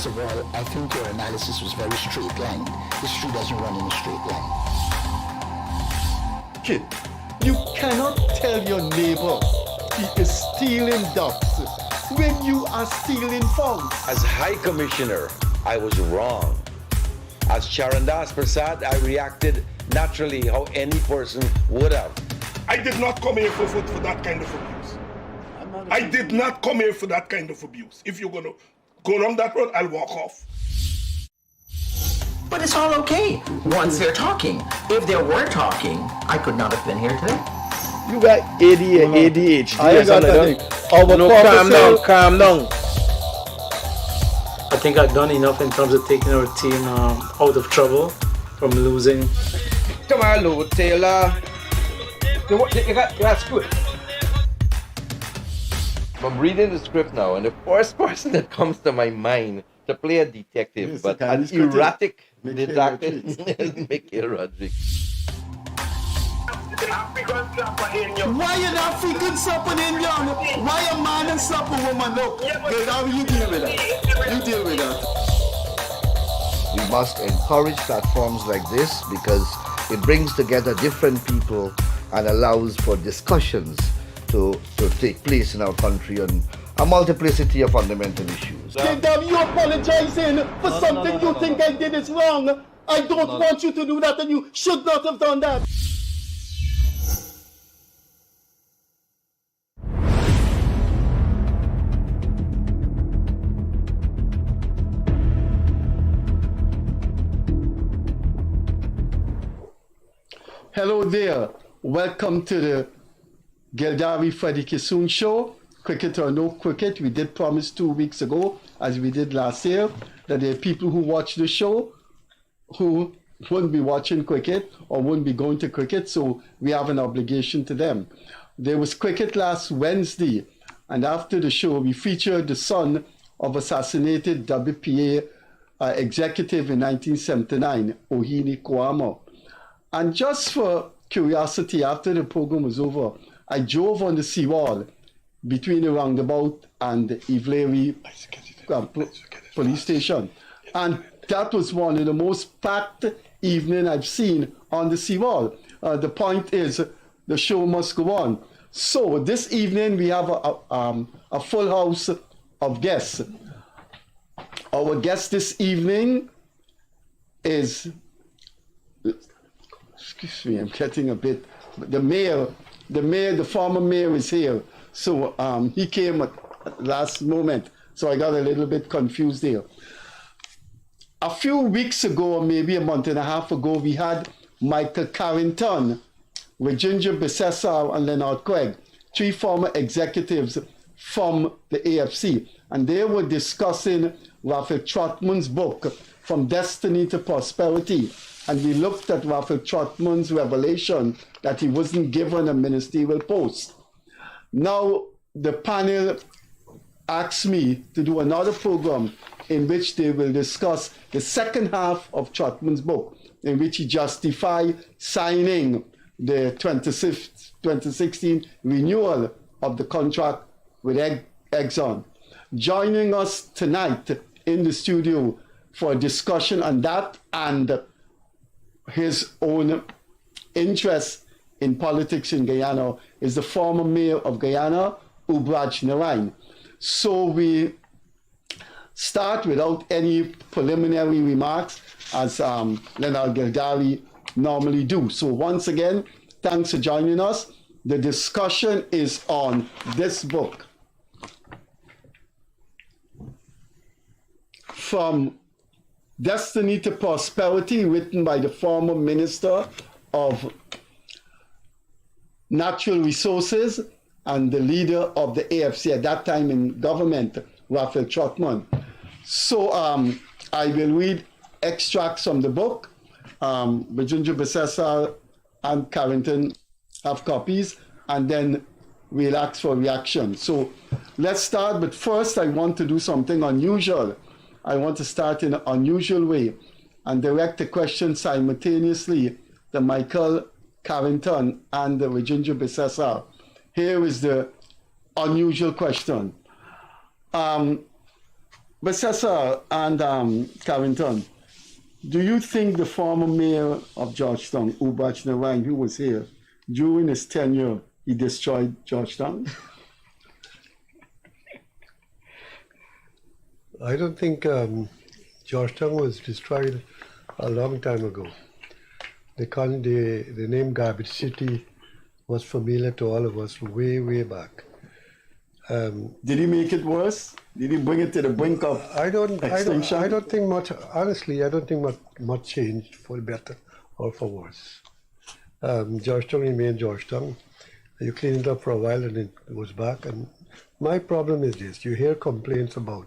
First of all, I think your analysis was very straight line. History doesn't run in a straight line. Kid, you cannot tell your neighbor he is stealing ducks when you are stealing frogs. As High Commissioner, I was wrong. As Charandas Prasad, I reacted naturally how any person would have. I did not come here for that kind of abuse. I did not come here for that kind of abuse. If you're going to go along that road, I'll walk off. But it's all okay once they're talking. If they were talking, I could not have been here today. You got ADHD. I got nothing. Calm down. I think I've done enough in terms of taking our team out of trouble from losing. Come on, Lou Taylor. That's good. I'm reading the script now, and the first person that comes to my mind to play a detective, Yes, but okay, an he's good too. erratic Mikhail detective, Rodriguez. Mikhail Rodriguez. Why an African slap an Indian? Why a man and slap a woman? Look, how you deal with that? You deal with that. We must encourage platforms like this because it brings together different people and allows for discussions to take place in our country on a multiplicity of fundamental issues. Gildarie, you apologizing for something you think I did is wrong. I don't want you to do that, and you should not have done that. Hello there. Welcome to the Gildarie Freddie Kissoon show. Cricket or no cricket, we did promise 2 weeks ago, as we did last year, that there are people who watch the show who wouldn't be watching cricket or wouldn't be going to cricket, so we have an obligation to them. There was cricket last Wednesday, and after the show, we featured the son of assassinated WPA executive in 1979, Ohini Kwamo. And just for curiosity, after the program was over, I drove on the seawall between the roundabout and the Ivlery police station. And that was one of the most packed evening I've seen on the seawall. The point is, the show must go on. So this evening we have a full house of guests. Our guest this evening is, excuse me, I'm getting a bit, the former mayor is here. So he came at last moment, so I got a little bit confused there. A few weeks ago, or maybe a month and a half ago, we had Michael Carrington, RAJENDRA BISESSAR, and Leonard Craig, 3 former executives from the AFC. And they were discussing RAPHAEL Trotman's book, From Destiny to Prosperity. And we looked at RAPHAEL Trotman's revelation that he wasn't given a ministerial post. Now, the panel asked me to do another program in which they will discuss the second half of Trotman's book, in which he justified signing the 2016 renewal of the contract with EXXON. Joining us tonight in the studio for a discussion on that and his own interest in politics in Guyana is the former mayor of Guyana, UBRAJ NARINE. So we start without any preliminary remarks, as Leonard Gildarie normally do. So once again, thanks for joining us. The discussion is on this book. From Destiny to Prosperity, written by the former Minister of Natural Resources and the leader of the AFC at that time in government, RAPHAEL Trotman. So I will read extracts from the book. RAJENDRA BISESSAR and Carrington have copies, and then we'll ask for reaction. So let's start, but first I want to do something unusual. I want to start in an unusual way and direct the question simultaneously to Michael Carrington and RAJENDRA BISESSAR. Here is the unusual question. Besesser and Carrington, do you think the former mayor of Georgetown, UBRAJ Narine, who was here, during his tenure, he destroyed Georgetown? I don't think Georgetown was destroyed a long time ago. The name Garbage City was familiar to all of us way, way back. Did he make it worse? Did he bring it to the brink of extinction? I don't think much, honestly, I don't think much changed for the better or for worse. Georgetown remained Georgetown. You cleaned it up for a while and it was back. And my problem is this, you hear complaints about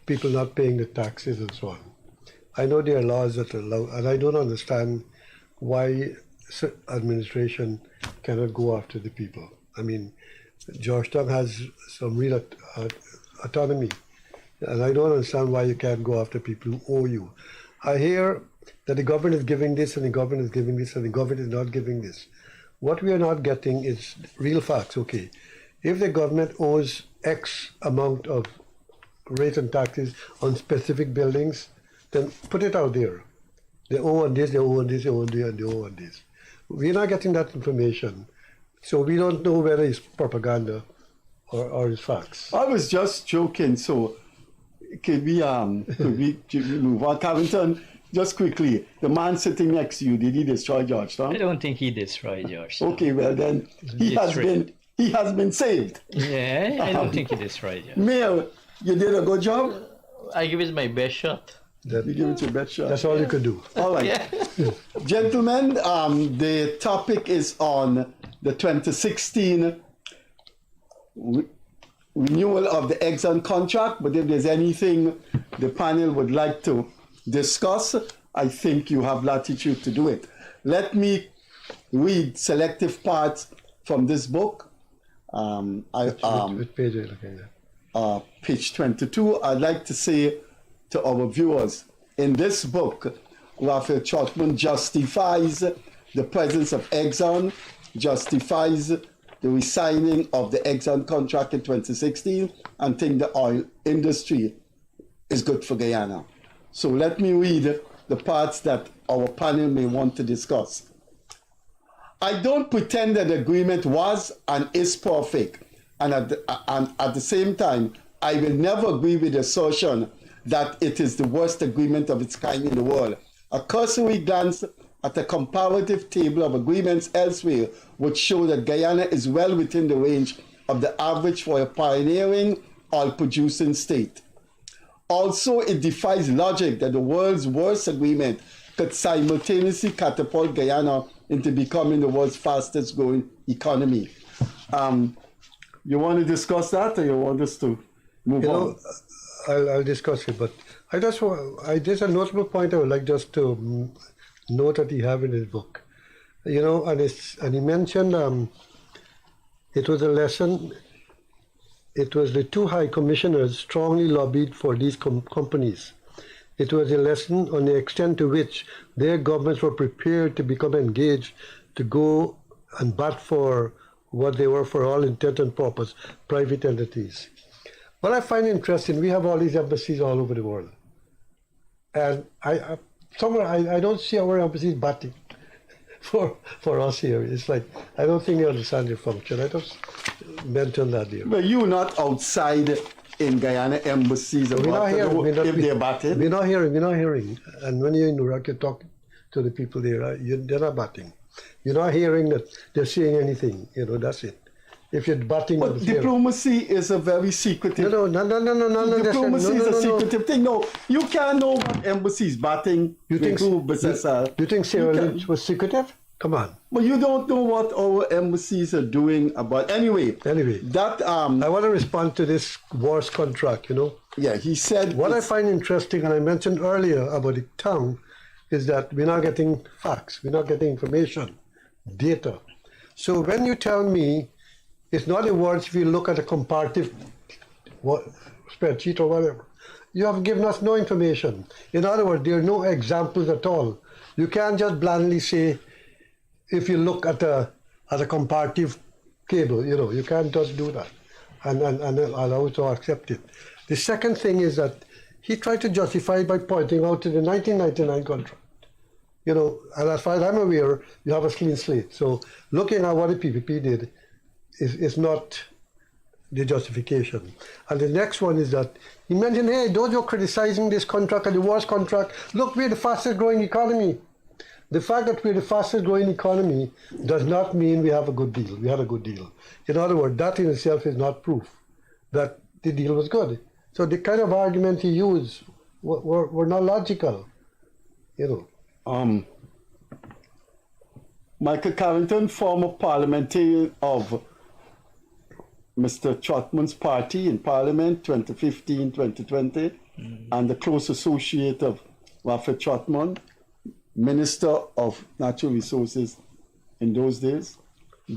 people not paying the taxes and so on. I know there are laws that allow, and I don't understand why administration cannot go after the people. I mean, Georgetown has some real autonomy, and I don't understand why you can't go after people who owe you. I hear that the government is giving this, and the government is giving this, and the government is not giving this. What we are not getting is real facts. Okay, if the government owes X amount of rate and taxes on specific buildings, then put it out there. They owe on this, they owe on this, they owe on this, and they owe on this. We're not getting that information. So we don't know whether it's propaganda or it's facts. I was just joking. So could we move on? Carrington, just quickly, the man sitting next to you, did he destroy Georgetown? I don't think he destroyed Georgetown. Okay, well then he has been saved. Yeah, I don't think he destroyed Georgetown. Mayor, you did a good job. I give it my best shot. You give it your best shot. That's all you could do. All right. Yeah. Gentlemen, the topic is on the 2016 renewal of the EXXON contract, but if there's anything the panel would like to discuss, I think you have latitude to do it. Let me read selective parts from this book. Which page are you looking at? Page 22. I'd like to say to our viewers, in this book, Raphael Trotman justifies the presence of EXXON, justifies the resigning of the EXXON contract in 2016, and think the oil industry is good for Guyana. So let me read the parts that our panel may want to discuss. I don't pretend that the agreement was and is perfect, and at the same time, I will never agree with the assertion that it is the worst agreement of its kind in the world. A cursory glance at a comparative table of agreements elsewhere would show that Guyana is well within the range of the average for a pioneering oil-producing state. Also, it defies logic that the world's worst agreement could simultaneously catapult Guyana into becoming the world's fastest growing economy. You want to discuss that, or you want us to move on? I'll discuss it, but there's a notable point I would like just to note that he have in his book. You know, and he mentioned it was a lesson. It was the two high commissioners strongly lobbied for these companies. It was a lesson on the extent to which their governments were prepared to become engaged to go and bat for what they were for all intent and purpose, private entities. What I find interesting, we have all these embassies all over the world. And I don't see our embassies batting for us here. It's like, I don't think they understand their function. I just mentioned that here. But you're not outside in Guyana embassies about if they're batting. We're not hearing. And when you're in Iraq, you talk to the people there, they're not batting. You're not hearing that they're saying anything, that's it. If you're batting, but diplomacy is a very secretive. No. Diplomacy is a secretive thing. No, you can't know what embassy is batting. You think Sierra Leone was secretive? Come on. But you don't know what our embassies are doing about. Anyway, that I want to respond to this wars contract. Yeah, he said. What I find interesting, and I mentioned earlier about the town, is that we're not getting facts. We're not getting information, data. So when you tell me. It's not the words if you look at a comparative spreadsheet or whatever. You have given us no information. In other words, there are no examples at all. You can't just blandly say, if you look at a comparative table, you can't just do that. and allow to accept it. The second thing is that he tried to justify it by pointing out to the 1999 contract. You know, and as far as I'm aware, you have a clean slate. So looking at what the PPP did is not the justification. And the next one is that he mentioned, hey, those who are criticizing this contract and the worst contract, look, we're the fastest growing economy. The fact that we're the fastest growing economy does not mean we have a good deal. We had a good deal. In other words, that in itself is not proof that the deal was good. So the kind of argument he used were not logical, you know. Michael Carrington, former parliamentarian of Mr. Trotman's party in Parliament 2015-2020, and the close associate of Raphael Trotman, Minister of Natural Resources in those days.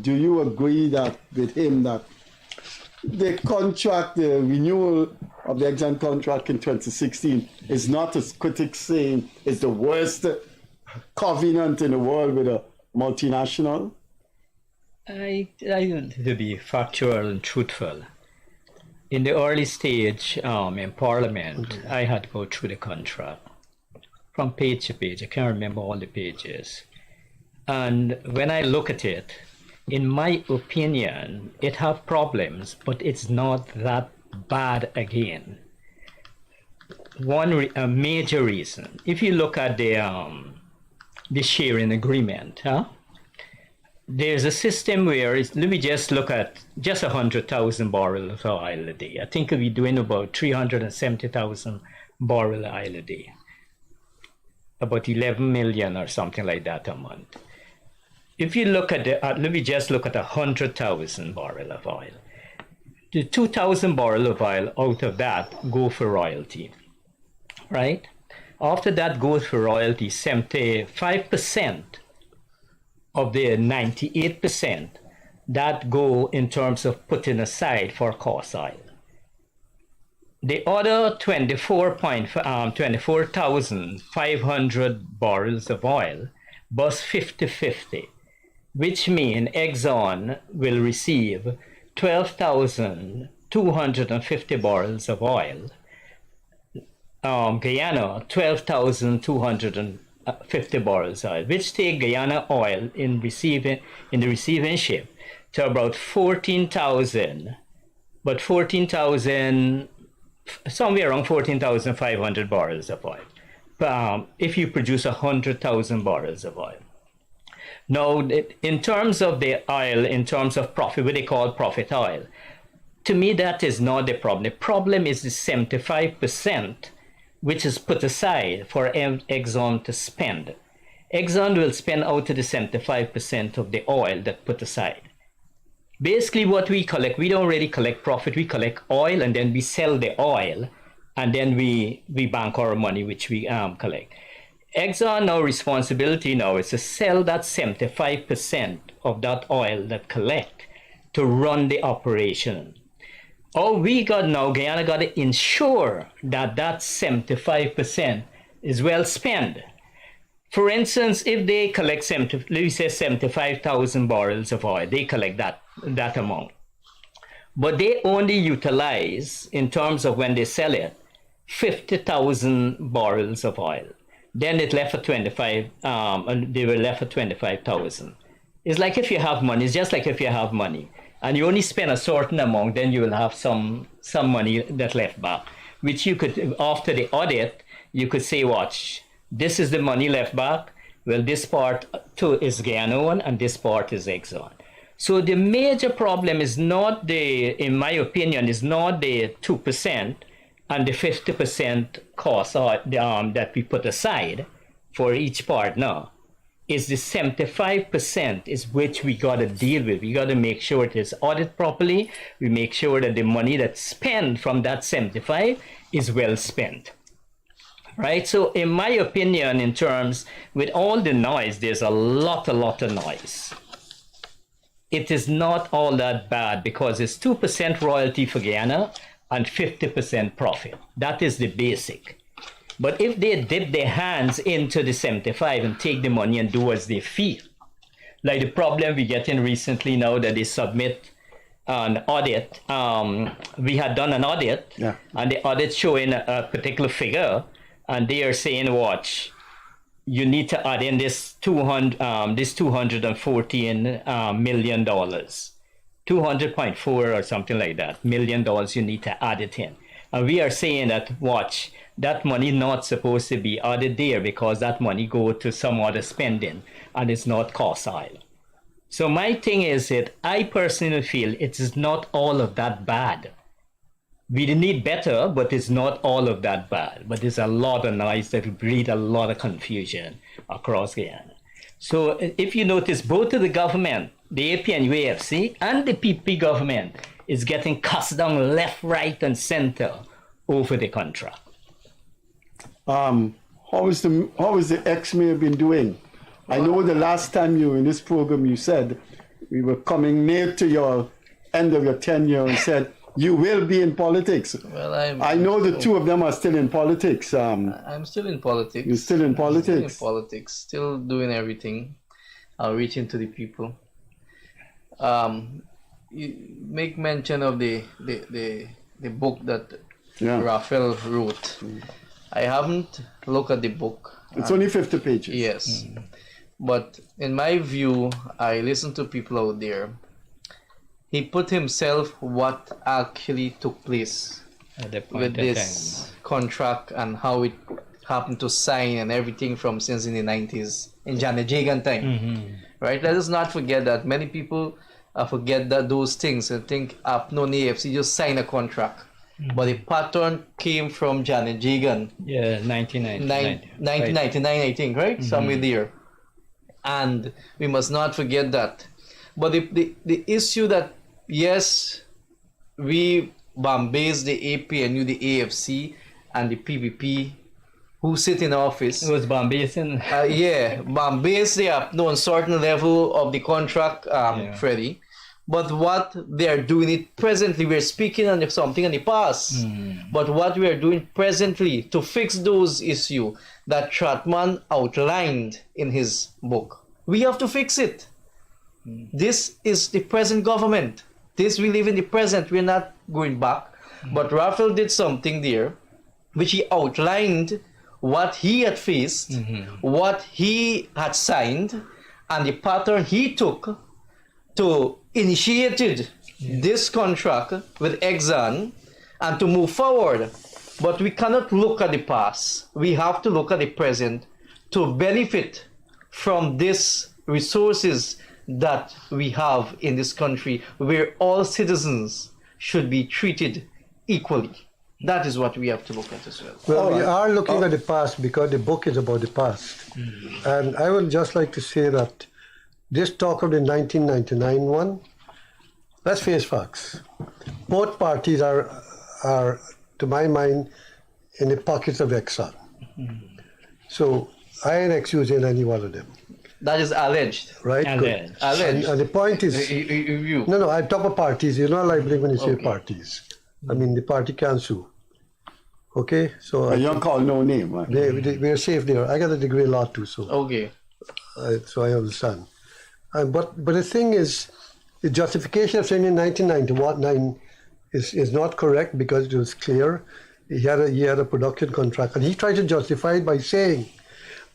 Do you agree that with him that the contract, the renewal of the EXXON contract in 2016 is not, as critics saying, is the worst covenant in the world with a multinational? I want to be factual and truthful. In the early stage in Parliament, I had to go through the contract from page to page. I can't remember all the pages. And when I look at it, in my opinion, it have problems, but it's not that bad again. A major reason, if you look at the sharing agreement, there's a system where let me just look at just 100,000 barrels of oil a day. I think we're doing about 370,000 barrels of oil a day, about 11 million or something like that a month. If you look at let me just look at 100,000 barrels of oil. The 2,000 barrels of oil out of that go for royalty, right? After that goes for royalty, 75% of the 98% that go in terms of putting aside for cost oil. The other 24,500 barrels of oil was 50-50, which means EXXON will receive 12,250 barrels of oil. Guyana, 12,250 barrels of oil, which take Guyana oil in the receiving ship to about 14,000, but 14,000, somewhere around 14,500 barrels of oil. If you produce 100,000 barrels of oil. Now, in terms of the oil, in terms of profit, what they call profit oil, to me that is not the problem. The problem is the 75%, which is put aside for EXXON to spend. EXXON will spend out of the 75% of the oil that put aside. Basically what we collect, we don't really collect profit, we collect oil and then we sell the oil and then we bank our money which we collect. EXXON now responsibility now is to sell that 75% of that oil that collect to run the operation. All we got now, Guyana got to ensure that that 75% is well spent. For instance, if they collect, let me say 75,000 barrels of oil, they collect that amount. But they only utilize, in terms of when they sell it, 50,000 barrels of oil. Then it left for 25, they were left for 25,000. It's like if you have money, it's just like if you have money and you only spend a certain amount, then you will have some money that left back, which you could, after the audit, you could say, watch, this is the money left back. Well, this part too is Guyana and this part is EXXON. So the major problem is not in my opinion, is not the 2% and the 50% cost that we put aside for each part now. Is the 75% is which we got to deal with. We got to make sure it is audited properly. We make sure that the money that's spent from that 75 is well spent. Right? So in my opinion, in terms, with all the noise, there's a lot of noise. It is not all that bad because it's 2% royalty for Guyana and 50% profit. That is the basic. But if they dip their hands into the 75 and take the money and do as they feel, like the problem we get in recently now that they submit an audit. We had done an audit, and the audit showing a particular figure, and they are saying, watch, you need to add in this $214 million, 200.4 or something like that, $1 million. You need to add it in. And we are saying that, watch, that money not supposed to be added there because that money go to some other spending and it's not cost oil. So my thing is that I personally feel it is not all of that bad. We need better, but it's not all of that bad. But there's a lot of noise that will breed a lot of confusion across Guyana. So if you notice, both of the government, the AP and UAFC, and the PP government is getting cast down left, right, and center over the contract. How is the ex-mayor been doing? I know the last time you were in this program, you said we were coming near to your end of your tenure and said you will be in politics. Well, I know the two of them are still in politics. I'm still in politics. You're still in politics? Still in politics, still doing everything, reaching to the people. You make mention of the book that RAPHAEL wrote. I haven't looked at the book. It's only 50 pages. Yes. But in my view, I listen to people out there. He put himself what actually took place with this contract and how it happened to sign and everything from since in the 90s in Janet Jagan time. Right? Let us not forget that many people forget that those things and think Apno AFC just signed a contract. But the pattern came from Janet Jagan. Yeah, 1999, I think, right? Somewhere there. And we must not forget that. But the issue that, yes, we Bombay's the AP and you the AFC and the PPP who sit in office. It was Bombay's in? Yeah, Bombay's they are on certain level of the contract, Freddie. But what they are doing it presently, we're speaking on something in the past. But what we are doing presently to fix those issues that Trotman outlined in his book, we have to fix it. This is the present government. This we live in the present. We're not going back. But RAPHAEL did something there, which he outlined what he had faced, what he had signed, and the pattern he took to initiated this contract with EXXON and to move forward. But we cannot look at the past. We have to look at the present to benefit from these resources that we have in this country where all citizens should be treated equally. That is what we have to look at as well. Well, we are looking at the past because the book is about the past. And I would just like to say that this talk of the 1999 one, let's face facts. Both parties are, to my mind, in the pockets of EXXON. So I ain't accusing any one of them. That is alleged. Right? Alleged. Alleged. And the point is, no, I talk about parties. You're not liable when you say parties. I mean, the party can sue. Okay? So you don't call no name. Right? We're safe there. I got a degree in law too, so. Okay. So I understand. But the thing is, the justification of saying in 1999 is not correct because it was clear. He had a production contract, and he tried to justify it by saying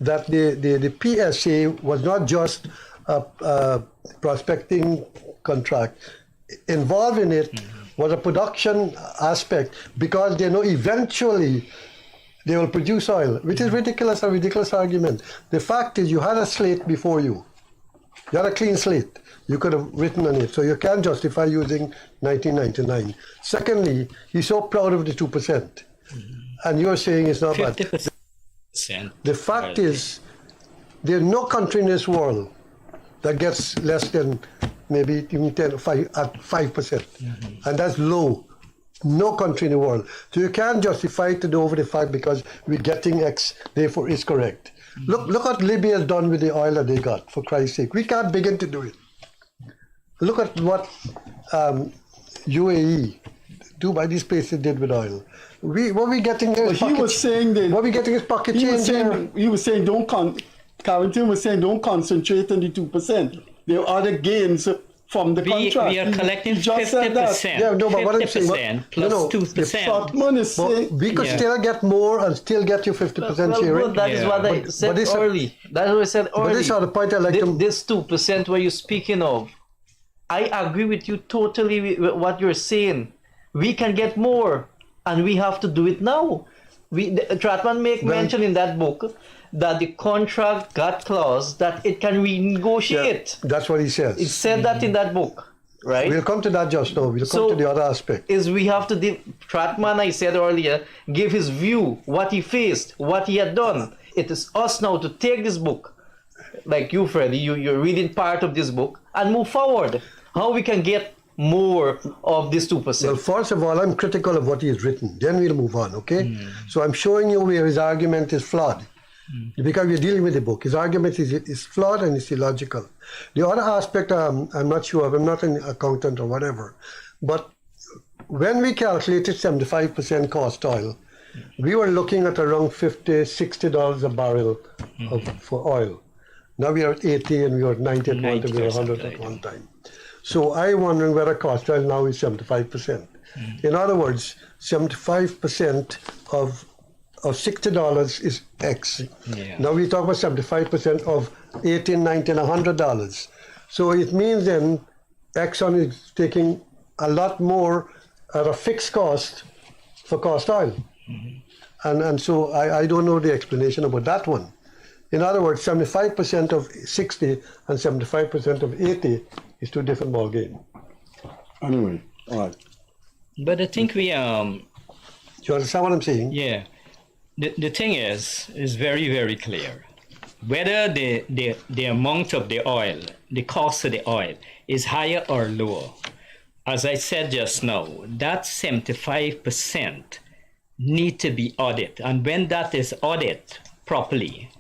that the PSA was not just a prospecting contract. Involved in it was a production aspect because they know eventually they will produce oil, which is ridiculous, a ridiculous argument. The fact is you had a slate before you. You had a clean slate. You could have written on it. So you can't justify using 1999. Secondly, he's so proud of the 2%. And you're saying it's not bad. 50%. The fact is, there's no country in this world that gets less than maybe even 5%. And that's low. No country in the world. So you can't justify it over the fact because we're getting X, therefore it's correct. Look what Libya has done with the oil that they got, for Christ's sake. We can't begin to do it. Look at what UAE, Dubai, these places did with oil. What are we getting? He was saying that. What are we getting is pocket change. He was saying Carrington was saying don't concentrate on the 2%. There are other gains from the contract. We are collecting He just said that. 50%. Yeah, no, but what I'm saying, 50% plus 2%. The Trotman is saying, we could Yeah. still get more and still get you 50% sharing. Well, that is what I said this- early. That's what I said early. But this is the point I like to... This 2% where you're speaking of, I agree with you totally with what you're saying. We can get more, and we have to do it now. Trotman make mention in that book that the contract got clause that it can renegotiate. Yeah, that's what he says. It said that in that book, right? We'll come to that just now. We'll come to the other aspect. Is we have to Trotman, I said earlier, give his view, what he faced, what he had done. It is us now to take this book, like you, Freddie, you're reading part of this book, and move forward. How we can get more of this 2%. Well, first of all, I'm critical of what he has written. Then we'll move on, okay? So I'm showing you where his argument is flawed. Because we're dealing with the book. His argument is flawed and it's illogical. The other aspect, I'm not sure of, I'm not an accountant or whatever, but when we calculated 75% cost oil, we were looking at around $50, $60 a barrel for oil. Now we are at 80 and we were at 90 at one time, we were 100 at one time. So I'm wondering whether cost oil now is 75%. In other words, 75% of $60 is X. Yeah. Now we talk about 75% of $18, $19, $100. So it means then EXXON is taking a lot more at a fixed cost for cost oil. And so I don't know the explanation about that one. In other words, 75% of 60 and 75% of 80 is two different ball game. Anyway, all right. But I think we You understand what I'm saying? Yeah. The thing is very, very clear. Whether the amount of the oil, the cost of the oil is higher or lower, as I said just now, that 75% need to be audited. And when that is audited properly,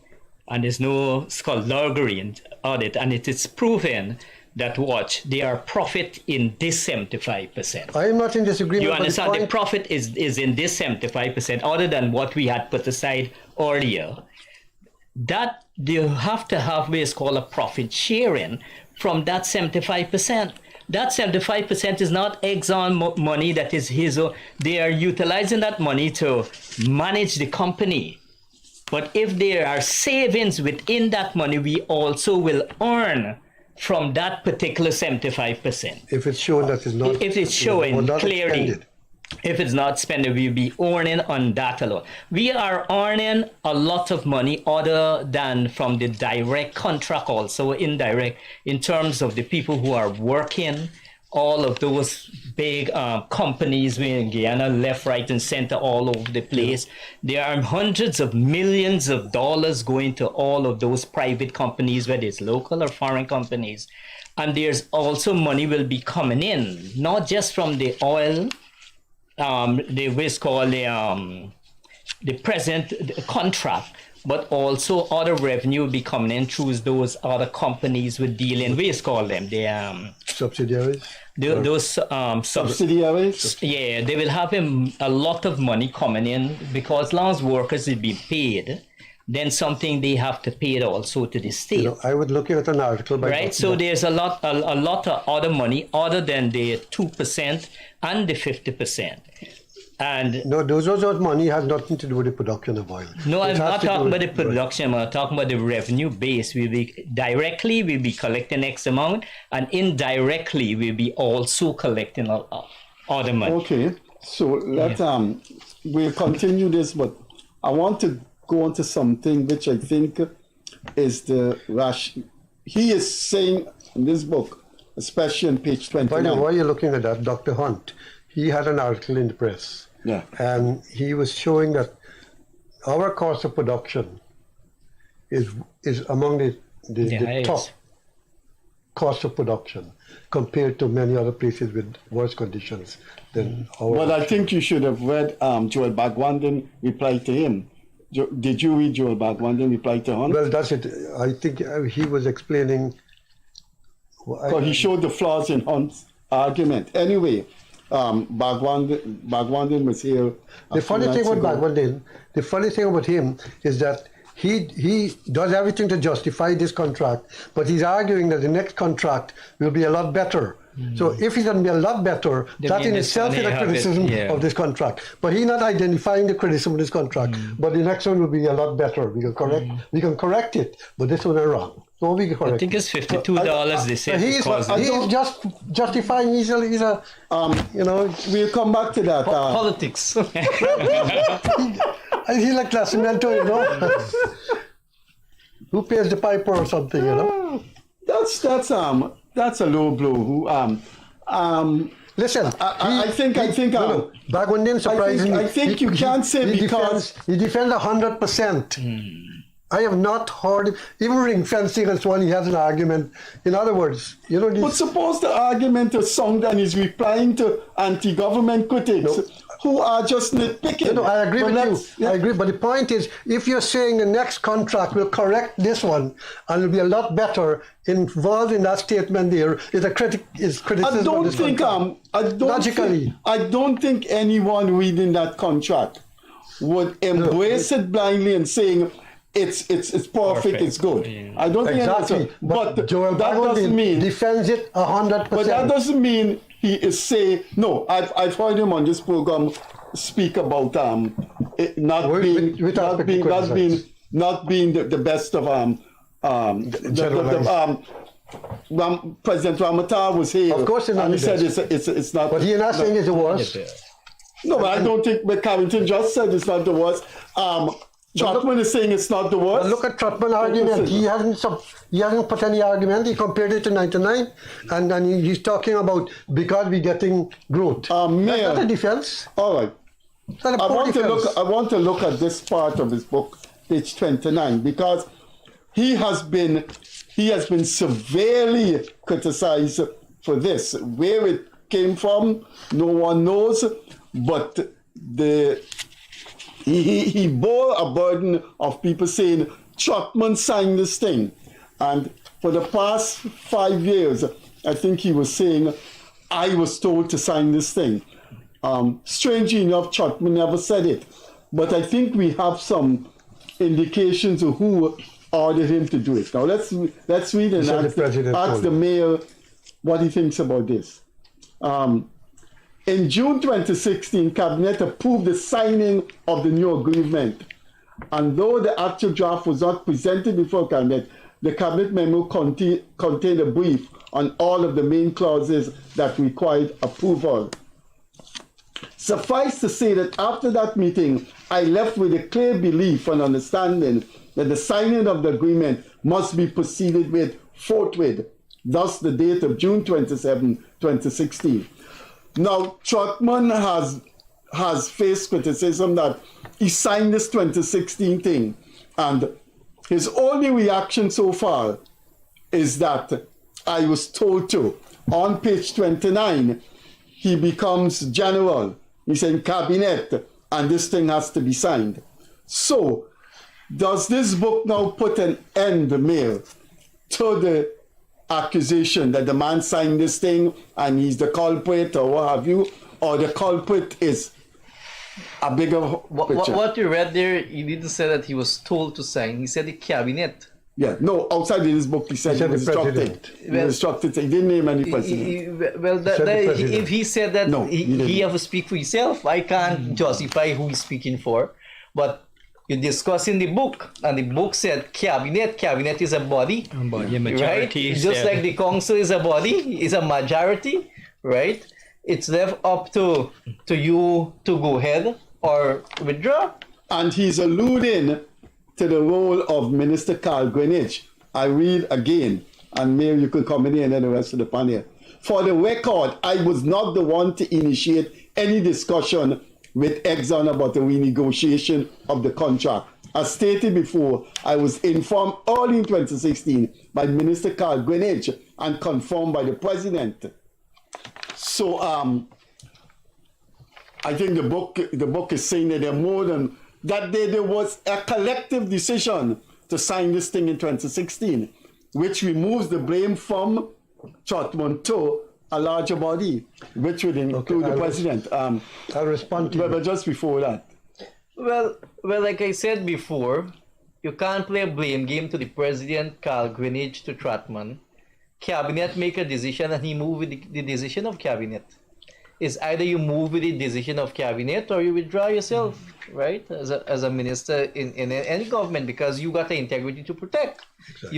and there's no skullduggery audit, and it is proven that they are profit in this 75%. I am not in disagreement. You understand? The profit is in this 75%, other than what we had put aside earlier. That you have to have what is called a profit sharing from that 75%. That 75% is not Exxon money that is his. They are utilizing that money to manage the company. But if there are savings within that money, we also will earn from that particular 75%. If it's shown that it's not, if it's showing clearly, expended. If it's not spent, we'll be earning on that alone. We are earning a lot of money other than from the direct contract, also indirect, in terms of the people who are working, all of those big companies in Guyana, left, right, and center, all over the place. There are hundreds of millions of dollars going to all of those private companies, whether it's local or foreign companies. And there's also money will be coming in, not just from the oil, what's called the present contract, but also other revenue will be coming in through those other companies with dealing, we call them, the subsidiaries. Those subsidiaries. Yeah, they will have a lot of money coming in, because as long as workers will be paid, then something they have to pay it also to the state. You know, I would look at an article by right. So there's a lot of other money other than the 2% and the 50%. And no, those money has nothing to do with the production of oil. No, I'm not talking about the production. I'm talking about the revenue base. We'll be collecting X amount, and indirectly we'll be also collecting other money. Okay, so we'll continue this, but I want to go on to something which I think is he is saying in this book, especially on page 29. By the way, while you're looking at that, Dr. Hunt, he had an article in the press. Yeah. And he was showing that our cost of production is among the top cost of production compared to many other places with worse conditions than ours. Well, I think you should have read Joel Bagwandin reply to him. Did you read Joel Bagwandin reply to Hunt? Well, that's it. I think he was explaining. He showed the flaws in Hunt's argument. Anyway, Bagwandin was here. The funny thing about him is that he does everything to justify this contract, but he's arguing that the next contract will be a lot better. So if it's going to be a lot better, that in itself is a criticism of this contract. But he's not identifying the criticism of this contract. But the next one will be a lot better. We can correct it, but this one is wrong. So we can correct. I think it's $52. They say he's just justifying. He's a you know. We'll come back to that. Politics. He's like Classimento, you know. Who pays the piper or something, you know? That's a low blow. Listen, I think back when them surprisingly, I think you can't say because he defends 100%. I have not heard him, even ring fencing and so on. He has an argument. In other words, you know. But suppose the argument is sound and he's replying to anti-government critics who are just nitpicking. No, I agree with you. Yeah. I agree. But the point is, if you're saying the next contract will correct this one and will be a lot better, involved in that statement there is criticism. I don't of this think I don't think anyone reading that contract would embrace it blindly and saying it's perfect, it's good. Yeah. I don't think exactly. But Joel that doesn't mean defends it 100%. But that doesn't mean he is saying no. I've heard him on this program speak about it not being the best of President Ramata was here. Of course, and he said it's not. But he's not saying it's the worst. No, but I don't think. But Carrington just said it's not the worst. Trotman is saying it's not the worst. Look at Trotman's argument. He hasn't put any argument. He compared it to 99, and he's talking about because we're getting growth. That's not a defense. All right. I want to look at this part of his book, page 29, because he has been severely criticized for this. Where it came from, no one knows, but he bore a burden of people saying Trotman signed this thing, and for the past 5 years, I think he was saying I was told to sign this thing. Strangely enough, Trotman never said it, but I think we have some indications of who ordered him to do it. Now let's read and ask the mayor what he thinks about this. In June 2016, Cabinet approved the signing of the new agreement. And though the actual draft was not presented before Cabinet, the Cabinet memo contained a brief on all of the main clauses that required approval. Suffice to say that after that meeting, I left with a clear belief and understanding that the signing of the agreement must be proceeded with forthwith, thus the date of June 27, 2016. Now, Trotman has faced criticism that he signed this 2016 thing, and his only reaction so far is that I was told to. On page 29, he becomes general. He's in cabinet, and this thing has to be signed. So, does this book now put an end, Mayor, to the accusation that the man signed this thing and he's the culprit or what have you, or the culprit is a bigger picture? What you read there, he didn't say that he was told to sign. He said the cabinet. Yeah, no, outside in his book he said he was instructed. He didn't name any president. If he said that, no, he have to speak for himself. I can't justify who he's speaking for. But you discuss in the book, and the book said cabinet. Cabinet is a body, right? Just like the council is a body, is a majority, right? It's left up to you to go ahead or withdraw. And he's alluding to the role of Minister Carl Guyanese. I read again, and Mayor, you can come in here and then the rest of the panel. For the record, I was not the one to initiate any discussion with EXXON about the renegotiation of the contract. As stated before, I was informed early in 2016 by Minister Carl Guyanese and confirmed by the President. So I think the book is saying that there more than that there was a collective decision to sign this thing in 2016, which removes the blame from Trotman to a larger body, which would include the president. I'll respond to but just before that. Well, like I said before, You can't play a blame game to the president, Carl Greenwich, to Trotman. Cabinet make a decision and he move with the decision of cabinet. It's either you move with the decision of cabinet or you withdraw yourself, right? As a minister in any government, because you got the integrity to protect. Exactly.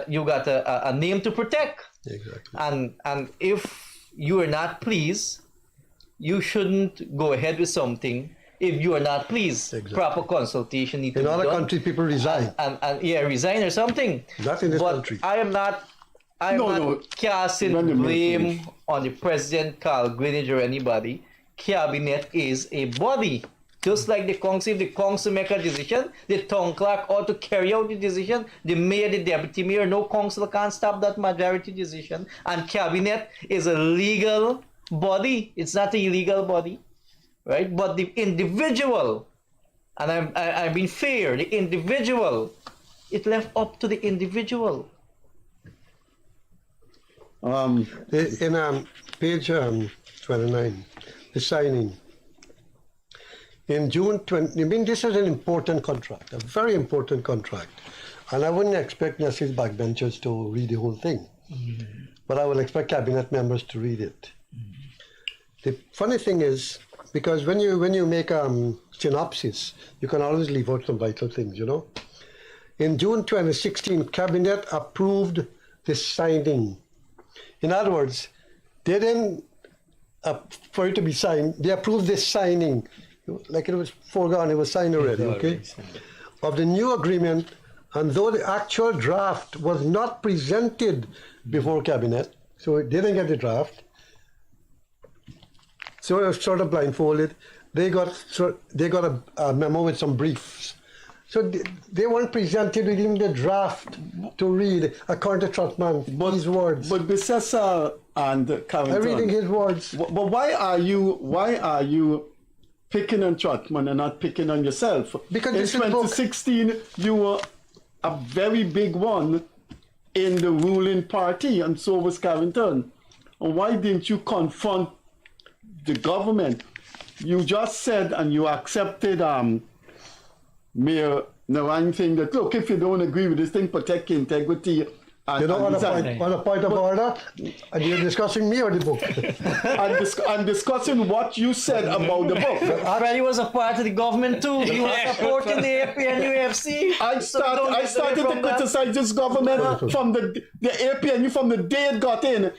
You got a name to protect. Exactly. And if you are not pleased, you shouldn't go ahead with something if you are not pleased. Exactly. Proper consultation needs to be done. In other countries, people resign. And resign or something. Not in this but country. I am not casting blame on the president, Carl Greenwich, or anybody. Cabinet is a body. Just like the council, if the council make a decision, the town clerk ought to carry out the decision. The mayor, the deputy mayor, no council can stop that majority decision. And cabinet is a legal body. It's not an illegal body, right? But the individual, and I've been fair, the individual, it left up to the individual. In page 29, the signing. In June 20, I mean, this is an important contract, a very important contract. And I wouldn't expect necessarily backbenchers to read the whole thing. But I would expect cabinet members to read it. The funny thing is, because when you make a synopsis, you can always leave out some vital things, you know. In June 2016, cabinet approved the signing. In other words, they didn't, for it to be signed, they approved the signing. Like it was foregone, it was signed already, okay? Of the new agreement, and though the actual draft was not presented before cabinet, so they didn't get the draft, so it was sort of blindfolded. They got a memo with some briefs. So they weren't presented with even the draft to read, according to Trotman, his words. But Bisesser and Carrington, I'm reading his words. But why are you picking on Trotman and not picking on yourself? Because in 2016, you were a very big one in the ruling party, and so was Carrington. And why didn't you confront the government? You just said, and you accepted Mayor Narine saying that, look, if you don't agree with this thing, protect your integrity. You know, on a point of order, and you're discussing me or the book? I'm discussing what you said about the book. Freddie was a part of the government too. He was supporting the APNU FC. I started to criticize this government from the APNU from the day it got in.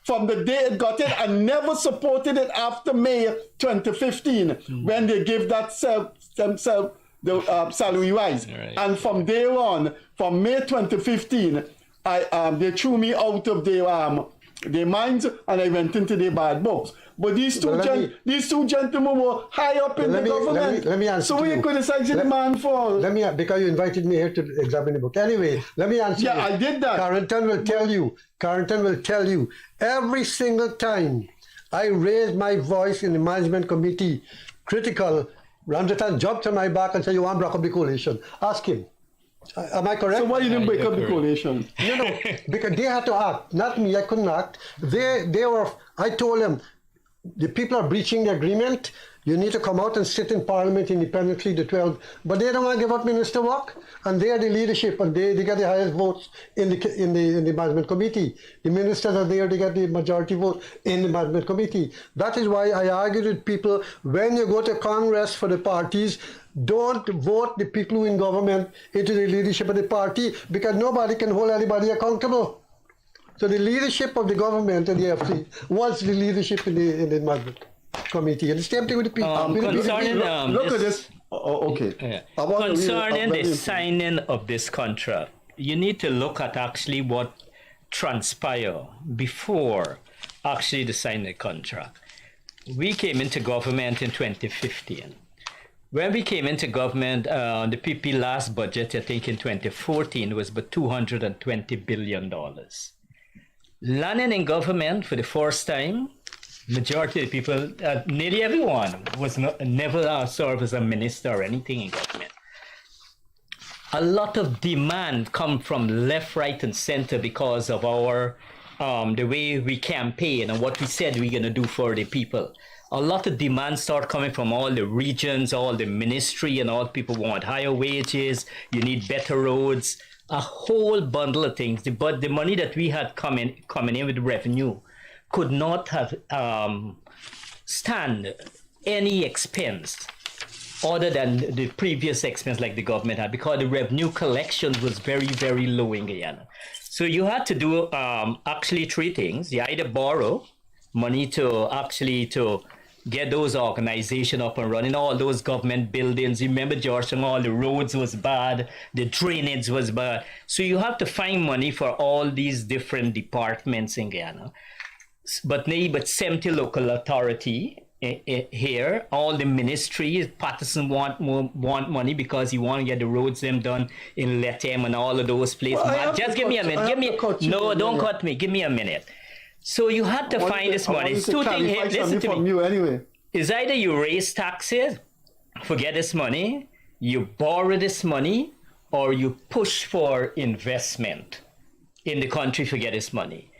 From the day it got in, and never supported it after May 2015 when they gave that themselves the salary rise. Right. And from there on, from May 2015, they threw me out of their minds, and I went into their bad books. But these two gentlemen were high up in the government. Let me answer. So we criticizing the man for. Because you invited me here to examine the book. Anyway, let me answer. Yeah, I did that. Carrington will tell you every single time I raised my voice in the management committee, critical. Ramjatan jumped on my back and said, "You want to break up the coalition?" Ask him. Am I correct? So why you didn't break up the coalition? No, because they had to act, not me. I couldn't act. They were. I told them, the people are breaching the agreement. You need to come out and sit in Parliament independently, the 12. But they don't want to give up minister work, and they are the leadership, and they get the highest votes in the management committee. The ministers are there; they get the majority vote in the management committee. That is why I argued with people: when you go to Congress for the parties, don't vote the people who in government into the leadership of the party, because nobody can hold anybody accountable. So the leadership of the government and the FC was the leadership in the management committee, and the same thing with the people. Look at this. Okay. Yeah. Concerning the signing of this contract, you need to look at actually what transpired before actually the signing the contract. We came into government in 2015. When we came into government, the PP last budget, I think in 2014, was about $220 billion. Landing in government for the first time, majority of the people, nearly everyone, was never served as a minister or anything in government. A lot of demand come from left, right, and center because of our the way we campaign and what we said we're going to do for the people. a lot of demands start coming from all the regions, all the ministry, and all people want higher wages. You need better roads, a whole bundle of things. But the money that we had coming in with the revenue could not have stand any expense other than the previous expense like the government had, because the revenue collections was very, very low in Guyana. So you had to do actually three things. You either borrow money to get those organizations up and running, all those government buildings. You remember, Georgetown, all the roads was bad, the drainage was bad. So you have to find money for all these different departments in Guyana. But 70 local authority here, all the ministries, Patterson want money because he want to get the roads them done in Letem and all of those places. Well, just give me a minute. Don't cut me. Give me a minute. So you had to find this money. It's two things here. Listen to me. Anyway. It's either you raise taxes, forget this money, you borrow this money, or you push for investment in the country, forget this money.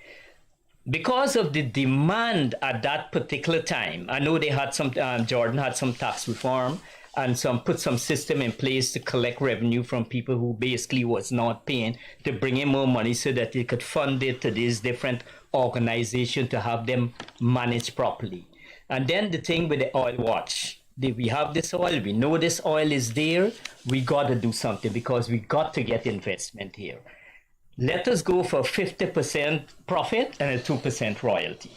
Because of the demand at that particular time, I know they had some, Jordan had some tax reform and put some system in place to collect revenue from people who basically was not paying, to bring in more money so that they could fund it to these different organizations to have them managed properly. And then the thing with the oil watch, we have this oil, we know this oil is there, we got to do something because we got to get investment here. Let us go for 50% profit and a 2% royalty.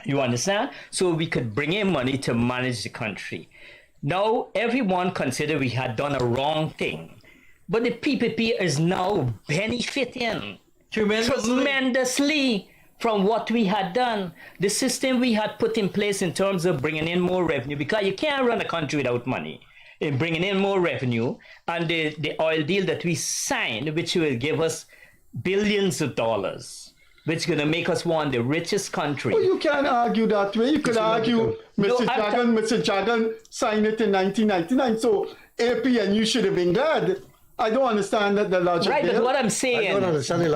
You understand? So we could bring in money to manage the country. Now, everyone considered we had done a wrong thing. But the PPP is now benefiting tremendously from what we had done. The system we had put in place in terms of bringing in more revenue, because you can't run a country without money. In bringing in more revenue, and the oil deal that we signed, which will give us billions of dollars, which is going to make us one of the richest country. Well, you can't argue that way. You could argue Mr. Jagan signed it in 1999, so AP and you should have been glad. I don't understand the logic. Right, there. but what I'm saying,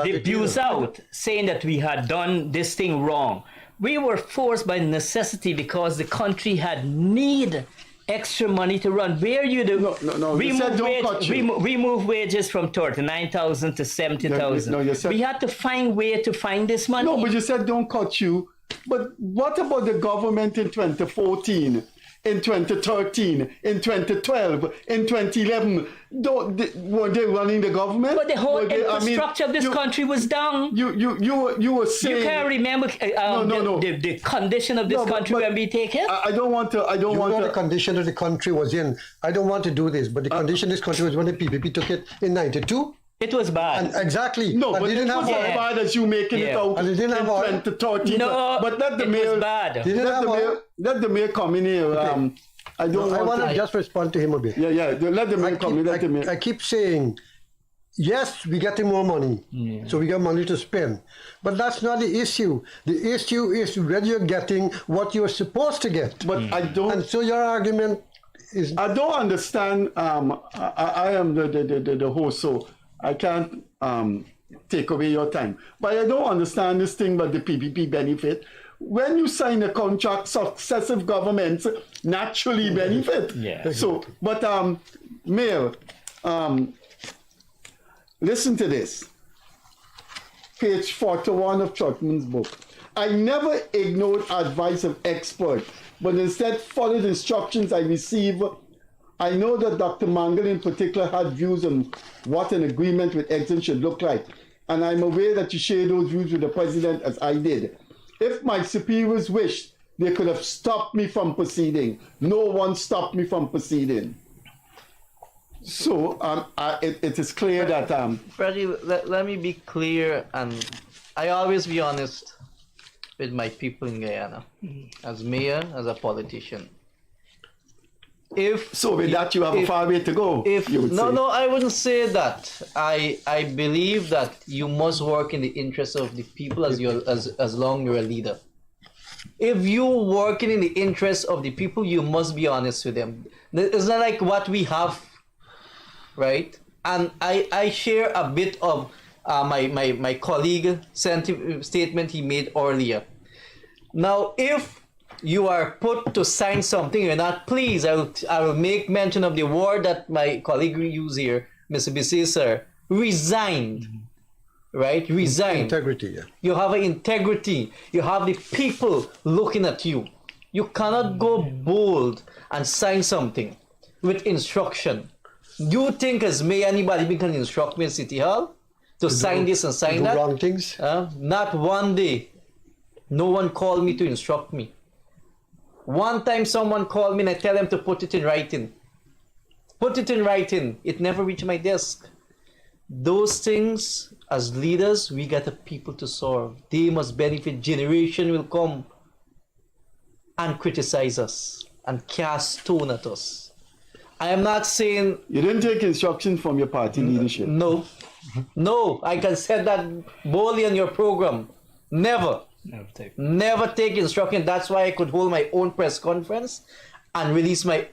they abuse out, saying that we had done this thing wrong. We were forced by necessity because the country had need extra money to run. Where you do? No. We move wages from 39,000 to 70,000. We had to find where to find this money. No, but you said don't cut you. But what about the government in 2014, in 2013, in 2012, in 2011? Were they running the government? But the whole infrastructure of this country was down. You were saying. You can't remember the condition of this country when we take it. I don't want to. The condition that the country was in. I don't want to do this, but the condition this country was when the PPP took it in '92. It was bad. And exactly. No, but it didn't have as bad as you making it out. And it didn't have 2013. No, but let the it mayor. was bad. Let the mayor come in here. Okay. I want to just respond to him a bit. Yeah. Let the mayor come in. I keep saying, yes, we're getting more money, so we got money to spend. But that's not the issue. The issue is whether you're getting what you're supposed to get. But I don't. And so your argument is. I don't understand. I am the host, so I can't take away your time. But I don't understand this thing about the PPP benefit. When you sign a contract, successive governments naturally benefit. Yeah. So, but Mayor, listen to this. Page 41 of Trotman's book. I never ignored advice of experts, but instead followed instructions I received. I know that Dr. Mangal in particular had views on what an agreement with EXXON should look like, and I'm aware that you share those views with the President as I did. If my superiors wished, they could have stopped me from proceeding. No one stopped me from proceeding. So it is clear that... Freddie, let me be clear, and I always be honest with my people in Guyana, as mayor, as a politician. So with that, you have a far way to go. No, I wouldn't say that. I believe that you must work in the interest of the people as long you're a leader. If you're working in the interest of the people, you must be honest with them. It's not like what we have, right? And I share a bit of my colleague statement he made earlier. Now, if you are put to sign something, you're not pleased, I will make mention of the word that my colleague used here, Mr. Bisesar, resigned. Right? Resigned. Integrity, yeah. You have an integrity. You have the people looking at you. You cannot go bold and sign something with instruction. You think as may anybody can instruct me in City Hall to sign this and sign that? Wrong things? Not one day. No one called me to instruct me. One time someone called me and I tell them to put it in writing. Put it in writing. It never reached my desk. Those things, as leaders, we got the people to solve. They must benefit. Generation will come and criticize us and cast stone at us. I am not saying... You didn't take instruction from your party leadership? No. No, I can say that boldly on your program. Never. Never take instruction. That's why I could hold my own press conference and release my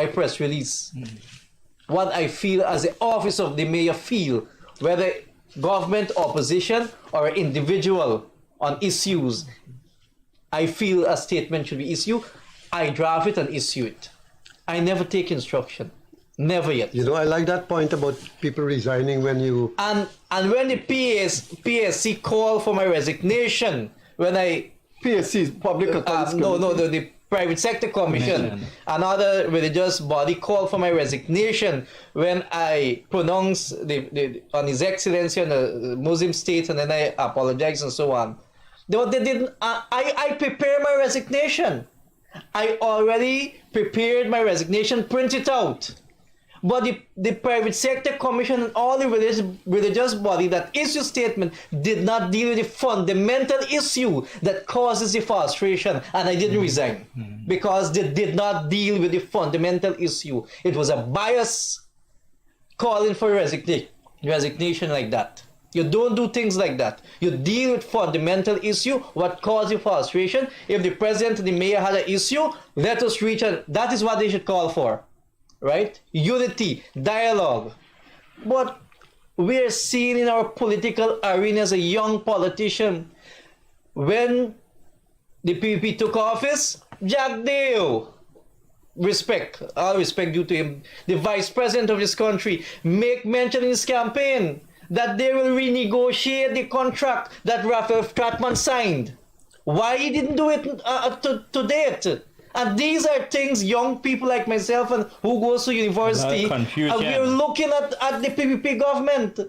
press release. What I feel as the office of the mayor feel, whether government, opposition, or individual on issues, I feel a statement should be issued. I draft it and issue it. I never take instruction. Never yet. You know, I like that point about people resigning when you... And when the PSC called for my resignation, when I... PSC, Public Accounts the Private Sector Commission, another religious body called for my resignation when I pronounced on His Excellency on the Muslim state, and then I apologized and so on. They didn't. I prepared my resignation. I already prepared my resignation, print it out. But the Private Sector Commission and all the religious body that issue statement did not deal with the fundamental issue that causes the frustration, and I didn't resign because they did not deal with the fundamental issue. It was a bias calling for resignation like that. You don't do things like that. You deal with fundamental issue, what caused the frustration. If the president and the mayor had an issue, let us reach out. That is what they should call for. Right? Unity, dialogue. But we're seeing in our political arena as a young politician, when the PPP took office, Jack Dale, respect, all respect due to him, the vice president of this country, make mention in his campaign that they will renegotiate the contract that RAPHAEL TROTMAN'S signed. Why he didn't do it to date? And these are things young people like myself and who goes to university, and we're looking at the PPP government.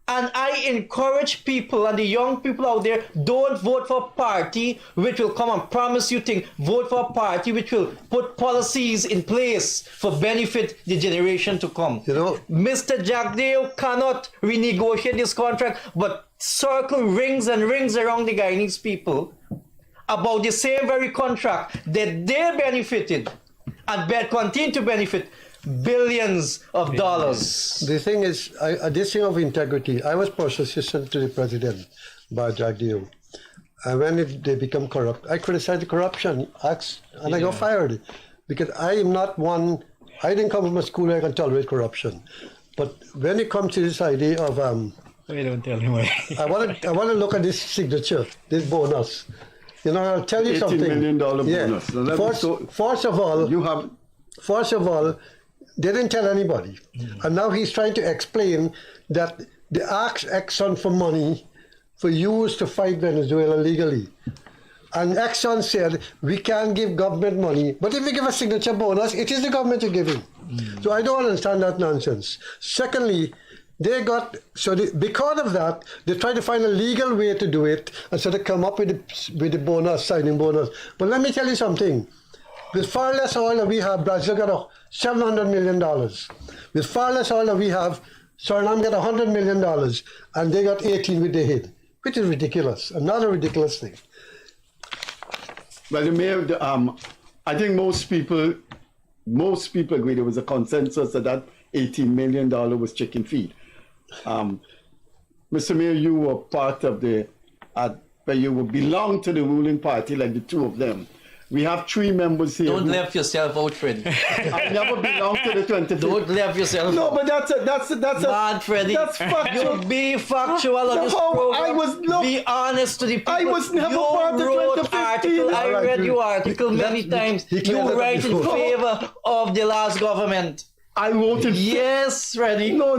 And I encourage people and the young people out there, don't vote for a party which will come and promise you things. Vote for a party which will put policies in place for benefit the generation to come. You know, Mr. Jack Dale cannot renegotiate this contract, but circle rings and rings around the Guyanese people about the same very contract that they benefited and continue to benefit billions of dollars. The thing is, this thing of integrity, I was personal assistant to the president by Jack Dale. And when they become corrupt, I criticized the corruption acts and I got fired. Because I am not one, I didn't come from a school where I can tolerate corruption. But when it comes to this idea of... we don't tell him why. I want to look at this signature, this bonus. You know, I'll tell you something. $18 million bonus. Yeah. First of all, they didn't tell anybody. And now he's trying to explain that they asked EXXON for money for use to fight Venezuela legally. And EXXON said, we can't give government money, but if we give a signature bonus, it is the government you're giving. So I don't understand that nonsense. Secondly, because of that, they try to find a legal way to do it, and so they come up with the bonus, signing bonus. But let me tell you something. With far less oil than we have, Brazil got $700 million. With far less oil than we have, Suriname got $100 million, and they got 18 with the head, which is ridiculous. Another ridiculous thing. Well, the mayor, I think most people agree there was a consensus that $18 million was chicken feed. Mr. Mayor, you were part of you belong to the ruling party, like the two of them. We have 3 members here. Don't left yourself out, Freddie. I never belonged to the 25th. Don't left yourself No, out. but that's Man, Freddie, that's factual. you be factual on this How program. I was be honest to the people. I was never you part of wrote 2015. article. I Alright, read your article many times. You write in favor of the last government. I wrote it. Yes, Freddie. No.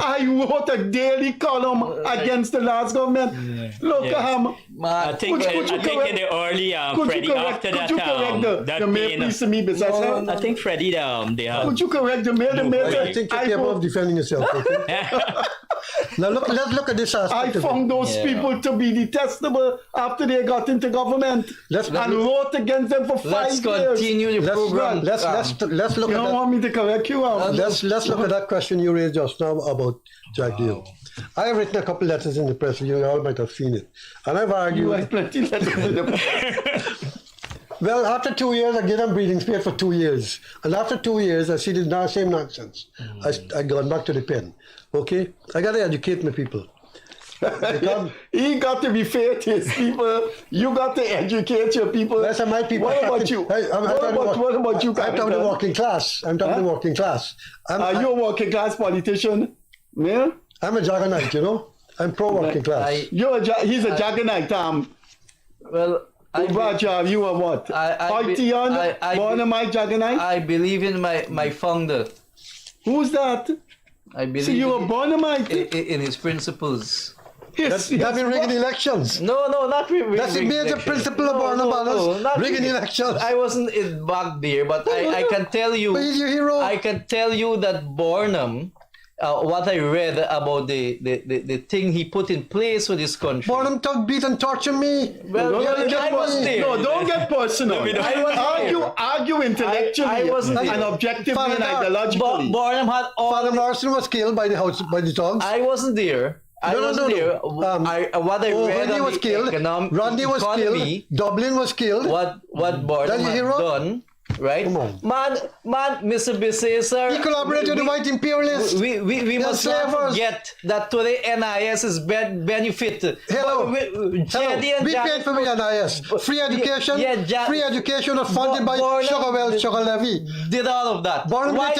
I wrote a daily column against the last government. Look, I think in the early Freddie after that the mayor, please, to me, besides I think Freddie they have. Could you correct the mayor? The mayor. I think you're capable of defending yourself. Okay? Now let's look at this aspect. I found those people to be detestable after they got into government and wrote against them for 5 years. Let's continue the program. Let's look you at don't that. want me to correct you? Let's look at that question you raised just now about Jack Deal. I have written a couple letters in the press. You all might have seen it, and I've argued. You have plenty letters in the press. Well, after 2 years, I gave them breathing space for 2 years, and after 2 years, I see the same nonsense. I gone back to the pen. Okay, I got to educate my people. He got to be fair to his people. You got to educate your people. That's my people. What about you? What about you? I'm talking the working class. I'm talking the working class. Are you a working class politician? Yeah? I'm a Jaggonite, you know. I'm pro-working class. He's a Jaggonite. Well, UBRAJ, you are what? Born a my Jaggonite? I believe in my founder. Who's that? I believe so you were born in his principles. That's been rigging elections. No, not rigging. That's the major principle of Barnum rigging elections. I wasn't back there, but I can tell you. But he's your hero. I can tell you that Barnum, what I read about the thing he put in place for this country. Barnum beat and torture me. Well, I wasn't there. No, don't get personal. Argue intellectually and objectively and ideologically. Barnum had all. Father Morrison was killed by the dogs. I wasn't there. I wasn't there. What I read Randy was killed. Randy was killed. Dublin was killed. What Barnum had done, right? Man, Mr. Bisesar. He collaborated with the white imperialists. We must not forget that today NIS is benefit. Hello. We paid for the NIS. Free education. Free education was funded by Sugar Levy. Did all of that. Why?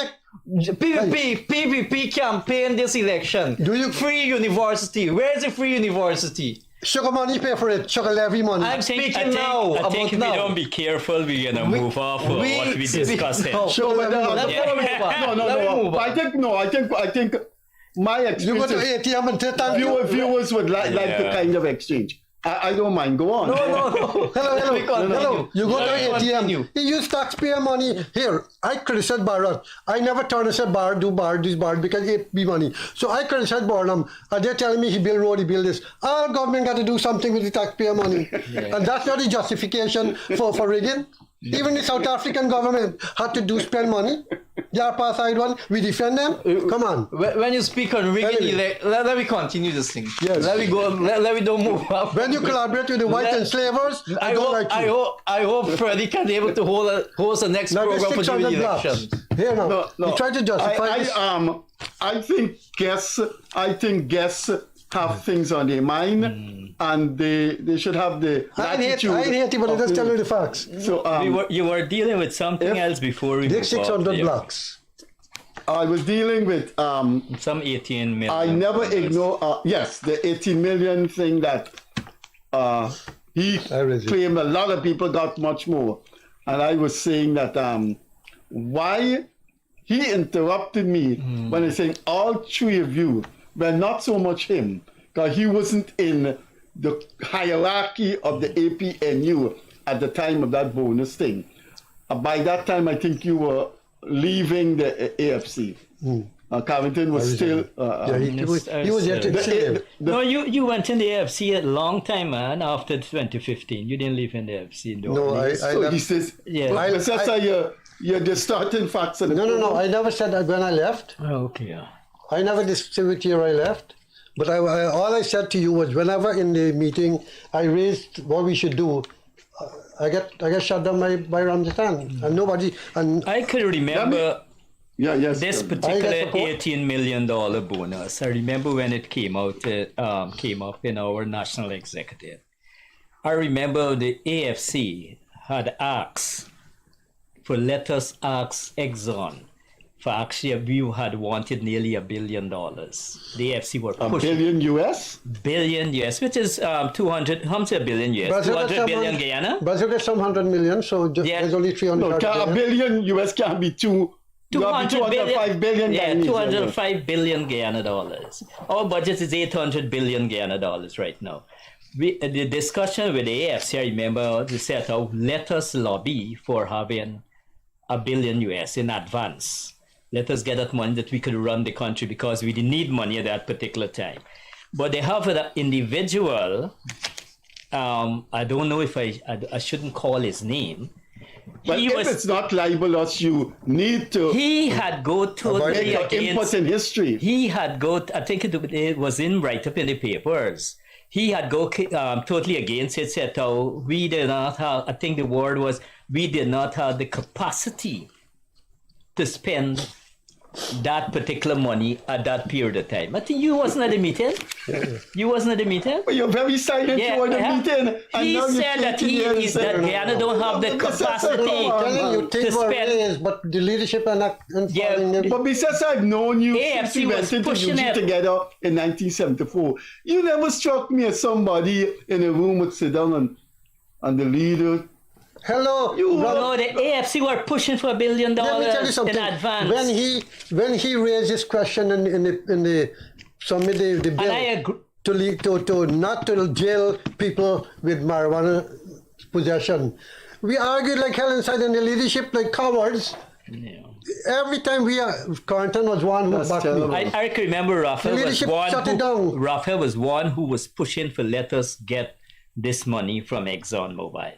PPP campaign this election. Free university? Where is the free university? Sugar money pay for it. Sugar levy money. I think if we don't be careful, we're gonna move off what we discussed. No. I think my experience. You go to ATM and take time. Viewers would like the kind of exchange. I don't mind. Go on. No. Hello. You go to ATM. You use taxpayer money. Here, I criticize Barron. I never turn and say this bar because it be money. So I criticize Barnum. And they're telling me he built road, he built this. Our government got to do something with the taxpayer money. And that's not the justification for rigging. Even the South African government had to spend money. The apartheid one, we defend them. Come on. When you speak on rigging, let me continue this thing. Yes. Let me go. Let me don't move up. When you collaborate with the white enslavers, I hope Freddie can be able to host the next program for the election. Here now, you try to justify this. I think guests have things on their mind, and they should have the attitude. I hate it, but I just tell you the facts. So you were dealing with something else before we take 600 blocks. I was dealing with some 18 million. I never ignore the 18 million thing that he claimed a lot of people got much more, and I was saying that why he interrupted me when I saying all three of you. Well, not so much him, because he wasn't in the hierarchy of the APNU at the time of that bonus thing. By that time, I think you were leaving the AFC. Carrington was still... he was yet to No, you went in the AFC a long time, man, after 2015. You didn't live in the AFC. He says, you're distorting facts. No, I never said that when I left. Oh, okay. I never disputed here I left, but all I said to you was whenever in the meeting I raised what we should do, I get shut down by Ramzan and nobody. And I could remember this particular $18 million bonus. I remember when it came up in our national executive. I remember the AFC had asked let us ask EXXON for actually we had wanted nearly $1 billion. The AFC were pushing. $1 billion US? Billion US, which is 200, how much a billion US? Brazil 200 billion Guyana? Brazil gets some 100 million, so there's only 300 No, $1 billion US can't be 205 billion. Yeah, Guyanese, 205 billion Guyana dollars. Our budget is 800 billion Guyana dollars right now. The discussion with the AFC, I remember, they said, let us lobby for having $1 billion US in advance. Let us get that money that we could run the country because we didn't need money at that particular time. But they have an individual, I don't know if I shouldn't call his name. But if it's not libelous, you need to. He had go totally against input in history. He had go. I think it was in write up in the papers. He had go totally against it. Said, "Oh, we did not have." I think the word was, "We did not have the capacity to spend that particular money at that period of time." I think you wasn't at the meeting. You wasn't at the meeting. But you're very silent toward the meeting. He said that that Guyana don't have the capacity to spend. But the leadership are not. But besides, I've known you since we went into UG together in 1974. You never struck me as somebody in a room would sit down and the leader. Hello. No, the AFC were pushing for $1 billion Let me tell you something. in advance. When he raised this question in the submit the bill and I agree. to not to jail people with marijuana possession, we argued like hell inside in the leadership like cowards. Yeah. Every time Carrington was one who backed me. I can remember Raphael was one who was pushing for let us get this money from ExxonMobil.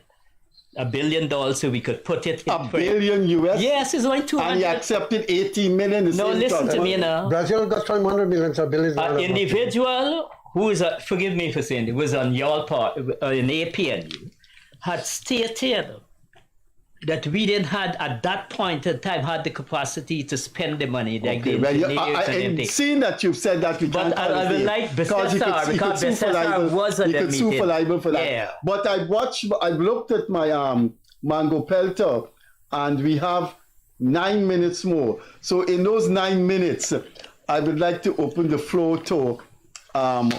$1 billion so we could put it in. $1 billion US? Yes, it's like 200. And he accepted 18 million. No, listen to me now. Brazil got 100 million. So an individual who is, forgive me for saying it, was on your part, in APNU, had stated that we didn't had at that point in time had the capacity to spend the money like the I've seen that you've said that we can't. But I would like Besessar because Besessar was at the meeting. You could sue for libel for that. Yeah. But I've looked at my Mango Pelter and we have 9 minutes more. So in those 9 minutes, I would like to open the floor to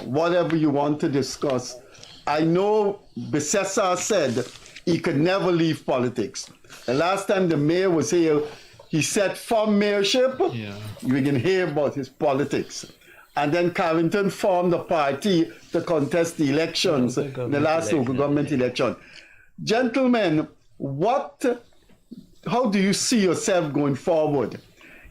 whatever you want to discuss. I know Besessar said he could never leave politics. The last time the mayor was here, he said from mayorship, we can hear about his politics. And then Carrington formed a party to contest the elections, the last local government election. Gentlemen, how do you see yourself going forward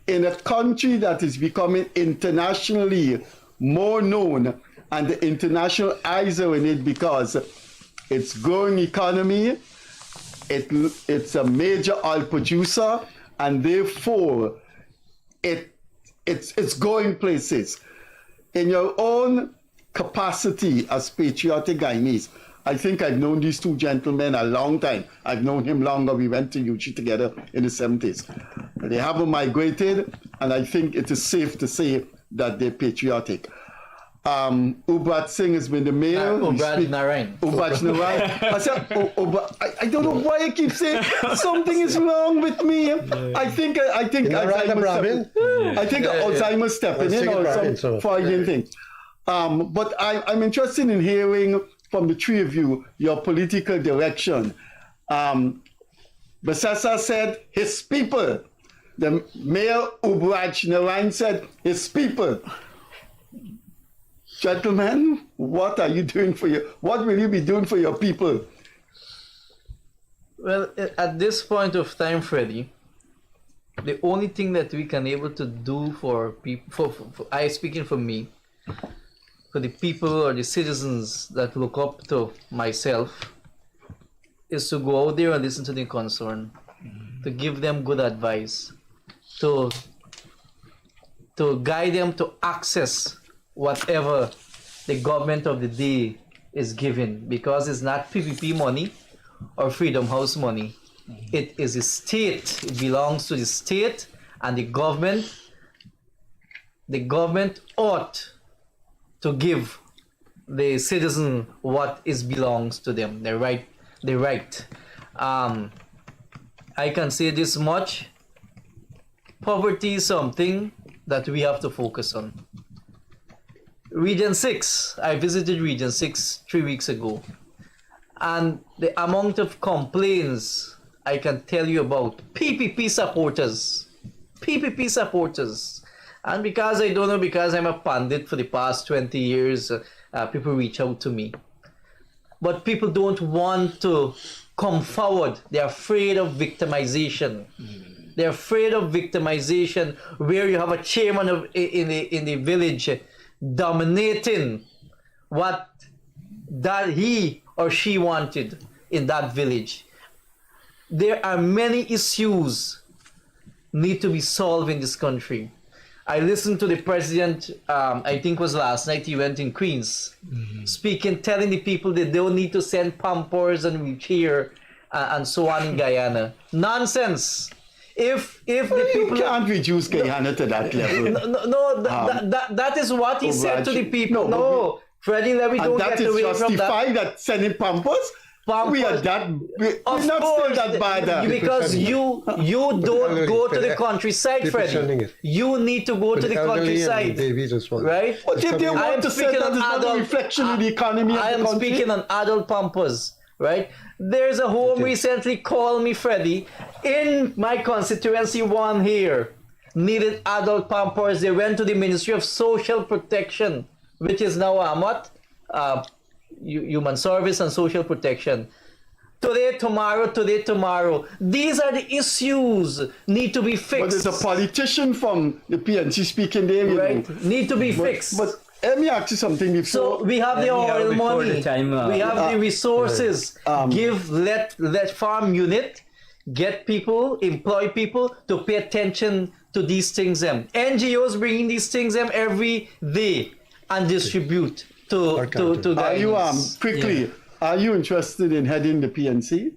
in a country that is becoming internationally more known and the international eyes are in it because it's growing economy, it's a major oil producer, and therefore it's going places. In your own capacity as patriotic Guyanese, I think I've known these two gentlemen a long time. I've known him longer. We went to UG together in the 70s. They haven't migrated, and I think it is safe to say that they're patriotic. UBRAJ Singh has been the mayor. UBRAJ Narine. UBRAJ Narine. I said, I don't know why I keep saying something is wrong with me. I think Alzheimer's stepping in or some Freudian thing. But I'm interested in hearing from the three of you your political direction. Besessar said his people. The mayor UBRAJ Narine said his people. Gentlemen, what are you doing what will you be doing for your people? Well, at this point of time, Freddie, the only thing that we can able to do for people, I speaking for me, for the people or the citizens that look up to myself, is to go out there and listen to the concern, to give them good advice, to guide them to access whatever the government of the day is giving, because it's not PPP money or Freedom House money. It is a state. It belongs to the state, and the government ought to give the citizen what belongs to them, the right. I can say this much. Poverty is something that we have to focus on. Region 6, I visited Region 6 3 weeks ago. And the amount of complaints I can tell you about PPP supporters. PPP supporters. And because I don't know, because I'm a pundit for the past 20 years, people reach out to me. But people don't want to come forward. They're afraid of victimization. They're afraid of victimization, where you have a chairman in the village dominating what that he or she wanted in that village. There are many issues need to be solved in this country. I listened to the president, I think it was last night, he went in Queens, speaking, telling the people that they don't need to send Pampers and wheelchair and so on in Guyana. Nonsense. If the people can't reduce Guyana to that level. That is what he said to the people. No, Freddie, let me don't get away from that. Justify that sending Pampers? We are that. We're not still that bad. Because you don't go to the countryside, Freddie. You need to go to the countryside, right? But if they want to say that is not a reflection of the economy of the country. I am speaking on adult Pampers, right? There's a home recently called me, Freddie, in my constituency, one here, needed adult Pampers. They went to the Ministry of Social Protection, which is now what? Human Service and Social Protection. Today, tomorrow. These are the issues need to be fixed. But there's a politician from the PNC speaking there, right? Need to be fixed. But let me ask you something before. So we have the oil money, we have the resources. Let farm unit get people, employ people to pay attention to these things. NGOs bringing these things every day and distribute to guys. Are you quickly? Are you interested in heading the PNC?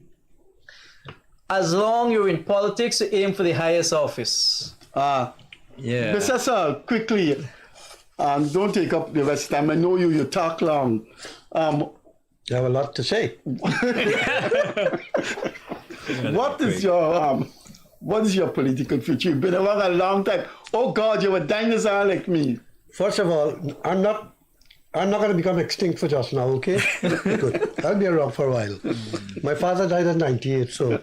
As long you're in politics, you aim for the highest office. Bisesssar, quickly. Don't take up the rest of the time. I know you talk long. You have a lot to say. What is your political future? You've been around a long time. Oh God, you're a dinosaur like me. First of all, I'm not going to become extinct for just now, okay? Good. I'll be around for a while. My father died at 98, so...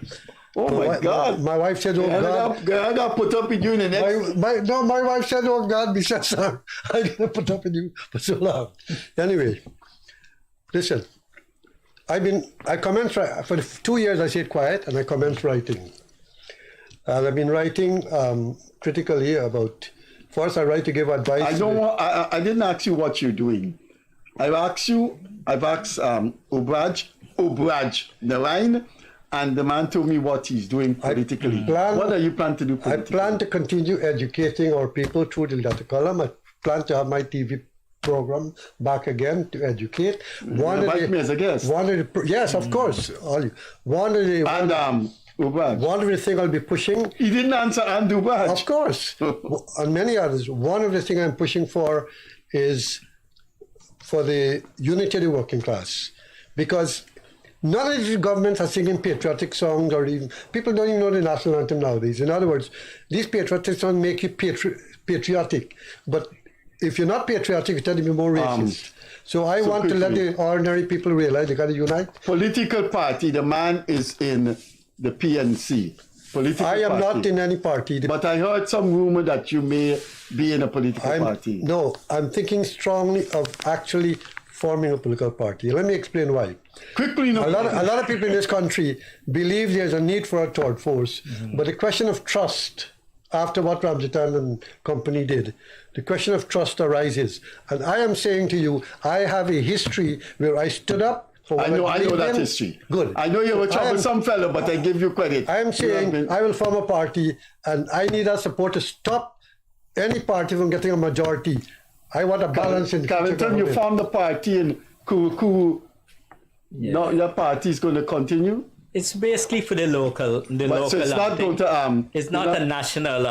Oh my God! My wife said, "Oh God, I got put up with you in the next." My wife said, "Oh God, Bisesssar, I didn't put up with you for so long." Anyway, listen, I commenced for 2 years. I stayed quiet and I commenced writing. I've been writing critically about. First, I write to give advice. I didn't ask you what you're doing. I've asked UBRAJ Narine. And the man told me what he's doing politically. What are you planning to do politically? I plan to continue educating our people through the letter column. I plan to have my TV program back again to educate. Invite me as a guest. Yes, of course. One of the things I'll be pushing. He didn't answer and UBRAJ. Of course. And many others. One of the things I'm pushing for is for the unity of the working class. Because none of these governments are singing patriotic songs, or even people don't even know the national anthem nowadays. In other words, these patriotic songs make you patriotic, but if you're not patriotic, you tend to be more racist. So I want to let the ordinary people realize they got to unite. Political party. The man is in the PNC. I am not in any party. But I heard some rumor that you may be in a political party. No, I'm thinking strongly of actually forming a political party. Let me explain why. Quickly, a lot of people in this country believe there's a need for a third force, but the question of trust, after what Ramjitan and company did, the question of trust arises. And I am saying to you, I have a history where I stood up for what I know that history. Good. I know you're a troublesome fellow, but I give you credit. I am saying I will form a party, and I need our support to stop any party from getting a majority. I want a balance in Carrington, you formed the party in Kuku. No, your party is going to continue? It's basically for the local. So it's not going to. It's not a national,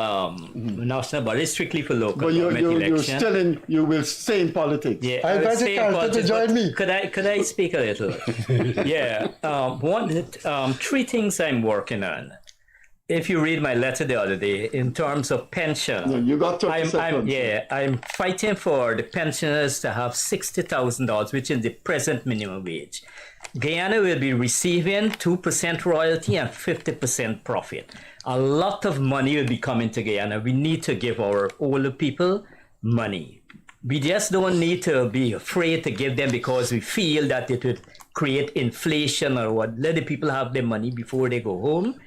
but it's strictly for local. But you're still in. You will stay in politics. Yeah, I invited Carrington to join me. Could I speak a little? Yeah. Three things I'm working on. If you read my letter the other day, in terms of pension, No, you got 30 seconds. I'm fighting for the pensioners to have $60,000, which is the present minimum wage. Guyana will be receiving 2% royalty and 50% profit. A lot of money will be coming to Guyana. We need to give our older people money. We just don't need to be afraid to give them because we feel that it would create inflation or what. Let the people have their money before they go home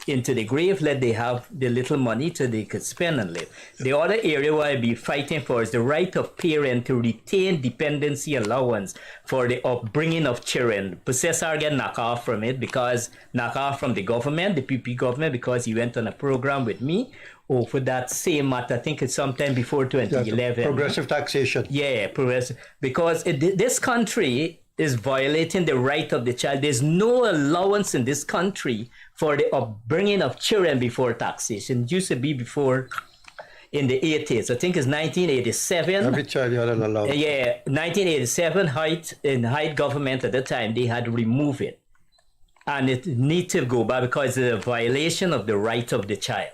into the grave. Let they have the little money so they could spend and live. The other area where I'll be fighting for is the right of parent to retain dependency allowance for the upbringing of children. Possessor get knocked off from it because knocked off from the government, the PP government, because he went on a program with me over that same matter. I think it's sometime before 2011. Progressive taxation. Yeah, progressive. Because this country is violating the right of the child. There's no allowance in this country for the upbringing of children before taxation. It used to be before in the 80s. I think it's 1987. Every child had an allowance. Yeah, 1987, Hyde government at the time, they had removed it. And it needs to go back because it's a violation of the right of the child.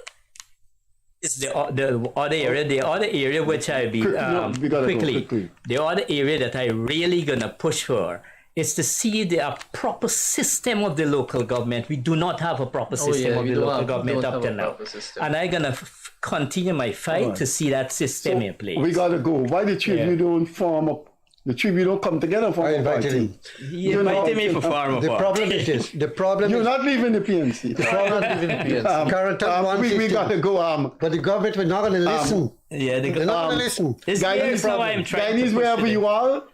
It's the other area which I'll be quickly. The other area that I really gonna push for is to see the proper system of the local government. We do not have a proper system of the local government up to now, and I'm gonna continue my fight to see that system in place. We gotta go. Why the Tribune don't form up? The Tribune don't come together for a party. He invited me for farm. The problem is this. The problem You're is not leaving the PNC. the problem we gotta go. but the government will not going to listen. Yeah, They're not going to listen. Guyanese, wherever you are,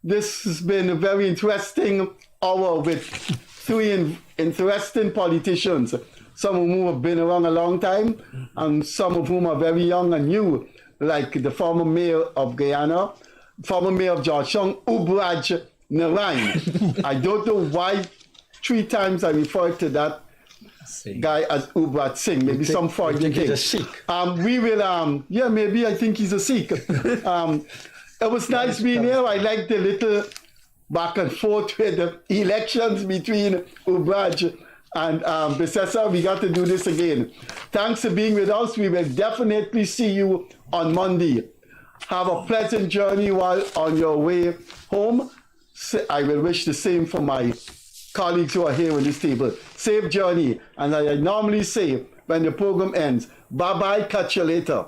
this has been a very interesting hour with three interesting politicians, some of whom have been around a long time, and some of whom are very young and new, like the former mayor of Guyana, former mayor of Georgetown, UBRAJ Narine. I don't know why 3 times I referred to that guy as UBRAJ Singh. Maybe some foreign thing. He's a Sikh. We will, maybe I think he's a Sikh. It was nice being here. I like the little back and forth with the elections between UBRAJ and Bisesssar. We got to do this again. Thanks for being with us. We will definitely see you on Monday. Have a pleasant journey while on your way home. I will wish the same for my colleagues who are here on this table. Safe journey. And I normally say when the program ends, bye-bye, catch you later.